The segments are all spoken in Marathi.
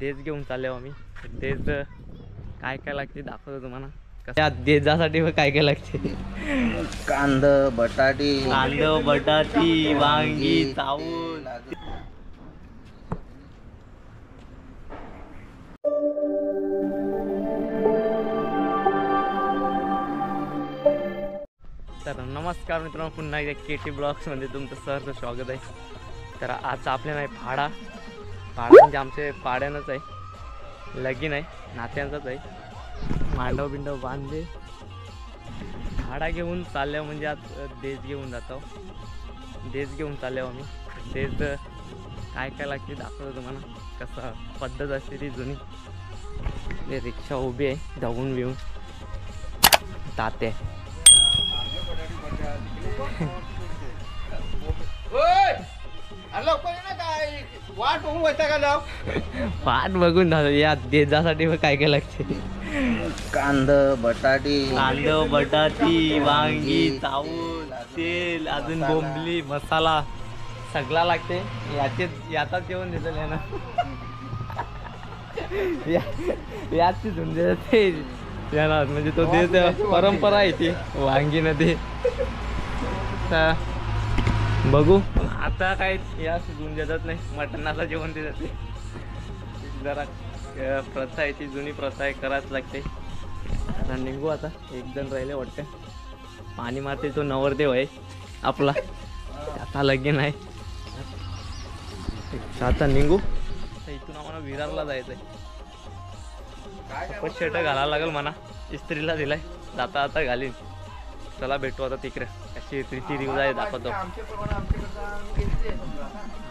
देज घेऊन चाललो आम्ही. देज काय काय लागते दाखवतो तुम्हाला. त्या देजासाठी काय काय लागते. कांद बटाटी वांगी चावूल. तर नमस्कार मित्रांनो, पुन्हा एकदा केटी ब्लॉग्समध्ये तुमचं सहर्ष स्वागत आहे. तर आज आपल्या नाही भाडा म्हणजे आमचे पाड्यानंच आहे, लगीन आहे, नात्यांचाच आहे. मांडव बिंडव बांधले, भाडा घेऊन चाललो म्हणजे आज देज घेऊन जातो. देज घेऊन चाललो आम्ही. देज काय काय लागते दाखवतो तुम्हाला. कसं पद्धत असते ती जुनी. ते रिक्षा उभी आहे, धावून बिवून ताते. वाट बघून झालं या देजासाठी काय काय लागते. कांद बटाटी वांगी चावूल तेल अजून बोंबली मसाला सगळा लागते. याचाच जेवण देतो ना. याची झुंजे ते म्हणजे तो देश परंपरा आहे ती वांगी नदी. बघू आता काय या शिजून देतात नाही, मटणाला जेवण देतात ते. जरा प्रथा आहे ती, जुनी प्रथा आहे, करायच लागते. आता निघू. आता एक जण राहिले वाटतं, पाणी मारते तो नवरदेव आहे आपला. आता लगीन आहे. आता निघू. इथून आम्हाला विरारला जायचं आहे. शर्ट घालायला लागेल म्हणा, इस्त्रीला दिलाय. जाता आता घालीन. चला भेटू आता तिकडे. अशी रीती रिवाज आहे दाखवतो.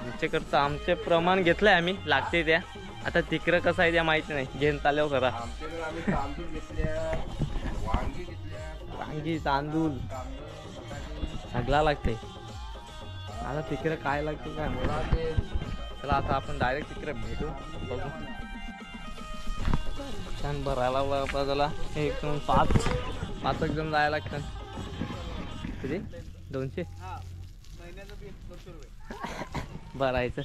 आमच्याकडचं आमचे प्रमाण घेतलंय आम्ही, लागते त्या. आता तिकडं कसं आहे त्या माहिती नाही, घेऊन चालल्यावर करा. वांगी तांदूळ सगळा लागते. आता तिकडे काय लागते काय मला ते. चला आता आपण डायरेक्ट तिकडे भेटू, बघू. छान भरायला बाजूला एक पाच एकदम जायला लागतं. किती 200 भरायचं.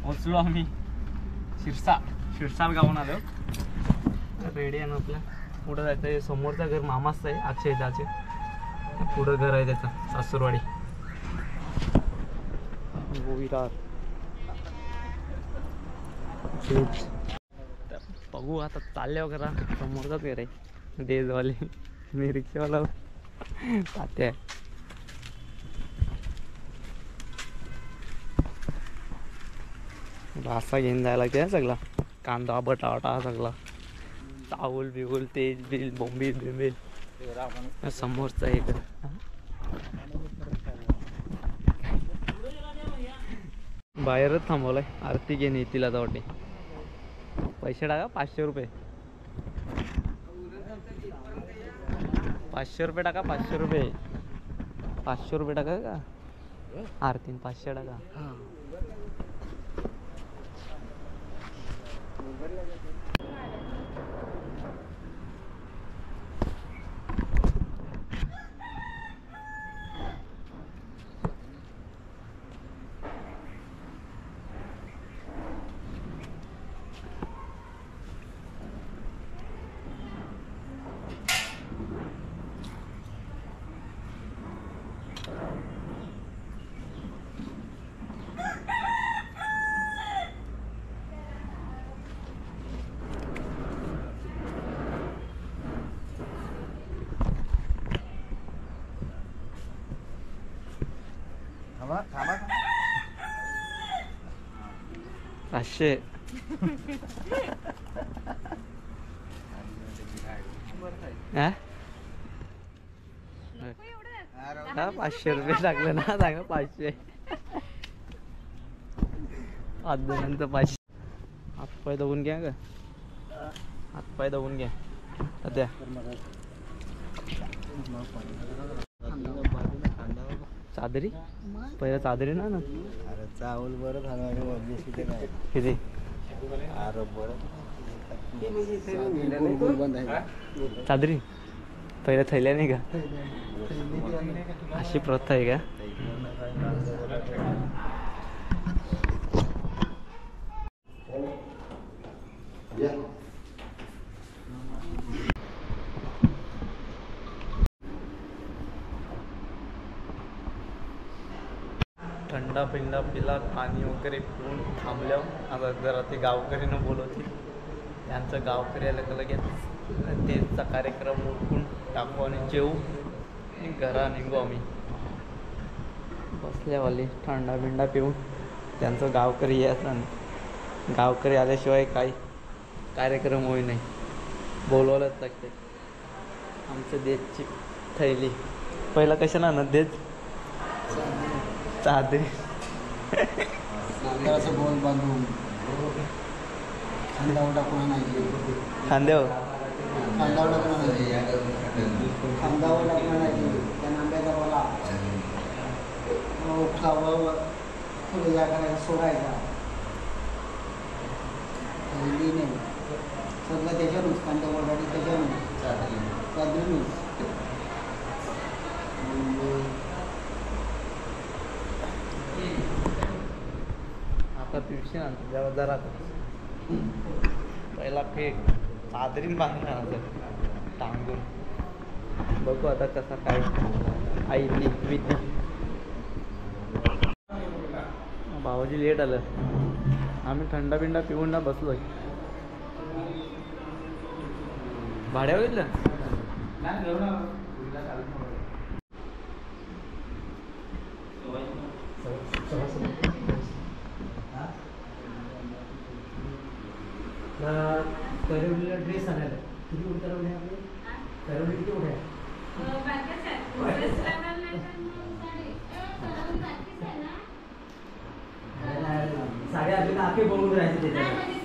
पोचलो आम्ही शिरसाल गावून आलो. रेडी आहे ना आपल्या. पुढं जायचं आहे. समोरचं घर मामाचं आहे, अक्षय दाचे. पुढं घर आहे त्याचं, सासूरवाडी विरार. बघू आता चालल्यावर करा. समोरचाच घर आहे देजवाले. मी रिक्षावाला तात्या. भासा घेऊन जायला लागते सगळा. कांदा बटाटा सगळा, चावल बिवल तेज बिल बोंबील बिंबील. समोरचा एक बाहेरच थांबवलाय. आरती घेऊन येतील आता वाटते. पैसे टाका 500 रुपये. 500 रुपये टाका. 500 रुपये. 500 रुपये टाका का आरतीन. 500 टाका. 500. हा? हा 500 रुपये टाकले ना सांगा 500. आजपर्यंत 500. हातपाय धुवून घ्या का हातपाय धुवून घ्या त्या चादरी पहिलं चादरी ना अरे चावल बरं झालं किती अरे बरं चादरी पहिल्या थैल्या नाही का अशी प्रथा आहे का थंडा पिंडा पिला पाणी वगैरे पिऊन थांबल्यावर आता जरा ते गावकरीनं बोलवतील त्यांचं गावकरी आलं का लगेच तेचा कार्यक्रम उरकून टाकू आणि जेवू आणि घरा निघू आम्ही बसल्यावाली थंडा बिंडा पिऊन त्यांचं गावकरी यायचं नाही गावकरी आल्याशिवाय काही कार्यक्रम होई नाही बोलवायलाच लागते आमचं देशची थैली पहिला कशाला ना देत चादरी नांगराचं बॉल बांधून खांद्यावर टाकून आणायची खांद्यावर खांद्यावर टाकून आणायची खांद्यावर टाकून आणायची त्या नांब्याचा बोला फ्लावर फुले करायचा सोडायचा नाही सगळं त्याच्यावरूनच खांद्यावर टाकी त्याच्यावरूनच चादरीनच आता पिवशी आणतो जेव्हा जरा पहिला फेक चादरीन बांधून आणायचं टांगून बघू आता कसा काय आई विधी भावाजी लेट आलं आम्ही थंडा बिंडा पिऊन ना बसलोय भाड्यावर घेतलं करवलीला ड्रेस आणायला किती उतरवले आपले करवली किती उठ्या साड्या आपल्याला आखे बघून राहायचे त्याच्यात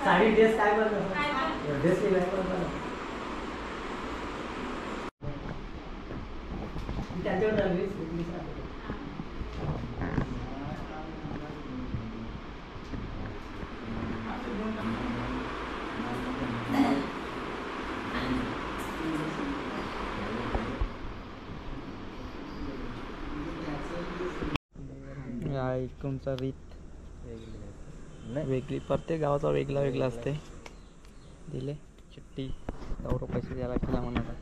साडी ड्रेस काय बनवलं ड्रेस काय बनवलं त्यांच्यावर लागली तुमचा रीत वेगळी प्रत्येक गावाचा वेगळा वेगळा असते दिले चिठ्ठी एवढं पैसे द्यायला केला म्हणाला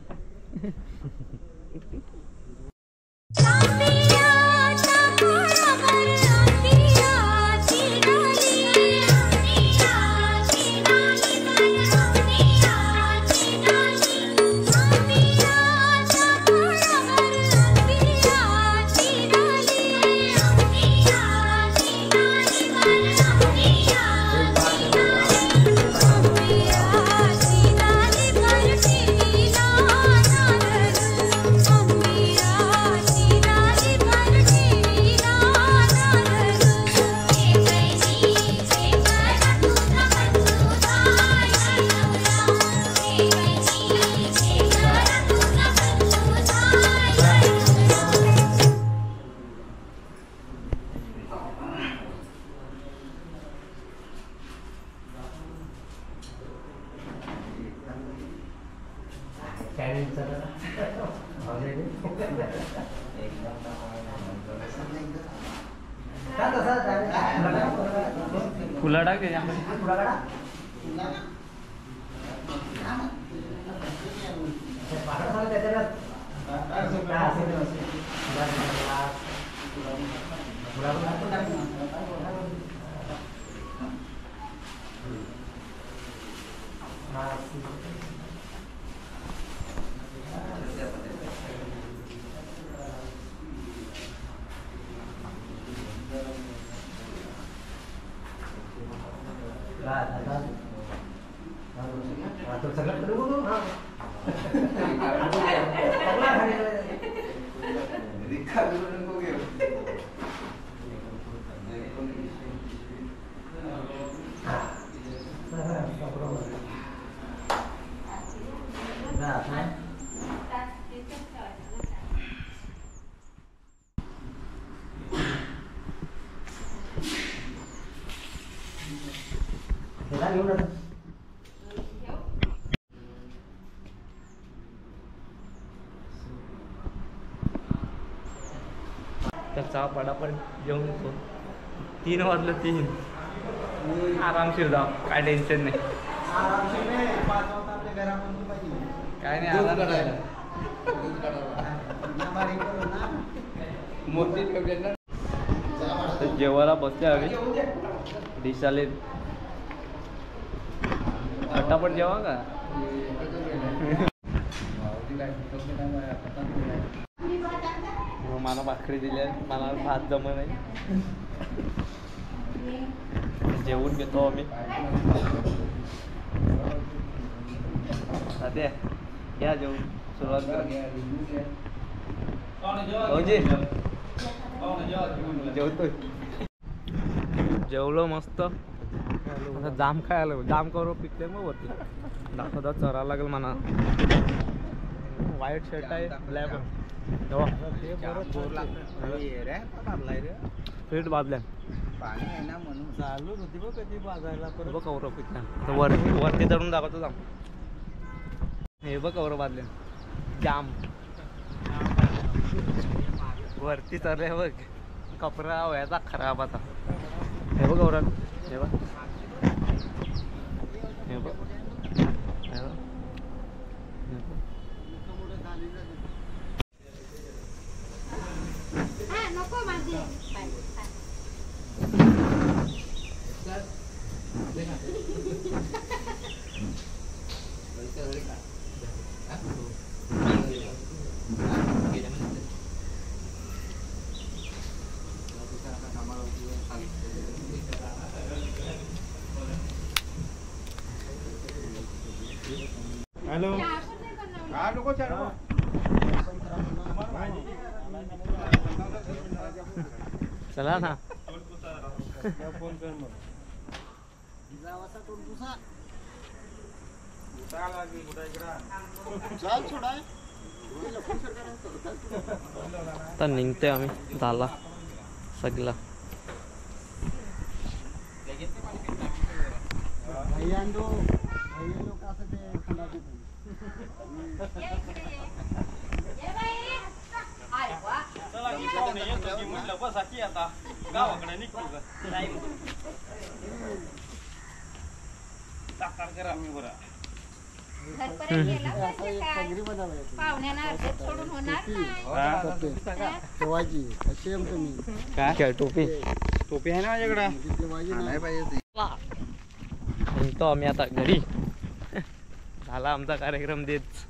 फुला टाक सगळं करू बघू. हा. घेऊन आता. तर चहा पडापट जेवून येतो. 3 वाजलं 3. आरामशीर जाऊ, काय टेन्शन नाही. आरामशीर नाही, 5 वाजता आपल्या घरामध्ये पाहिजे. काय नाही दूध आला काढायला. बारीक करून ना. मोठी ठेवले ना. चहा वाढा. तर जेवायला बसले हवे डिश आले. पटापट जेवा का. मला भाकरी दिल्या, मला भात जमत नाही. जेवून घेतो आम्ही. सध्या या जेवून सुरुवात करा. जेवतोय. जेवलो मस्त. आता जाम खायला जाम करू पिकते मग वरती दाखवता चरायला लागेल म्हणा. व्हाईट शर्ट आहे ब्लॅक फीट बाजल्या पाणी आहे ना म्हणून चालू होती बघ कधी बाजायला बघ कौरव पिकल्या. वरती चढून दाखवतो जाम. हे बघ कौरव बाजल्या जाम वरती चढले बघ. कपडा व्हायचा खराब आता. हे बघ कौरव. हे बघ हे बघ हे बघ. हॅलो चला ना. आता निघतोय आम्ही. झाला सगळा. गावाकडे निघतो का काय टोपी टोपी आहे ना माझ्याकडे. निघतो आम्ही आता घरी. झाला आमचा कार्यक्रम देत.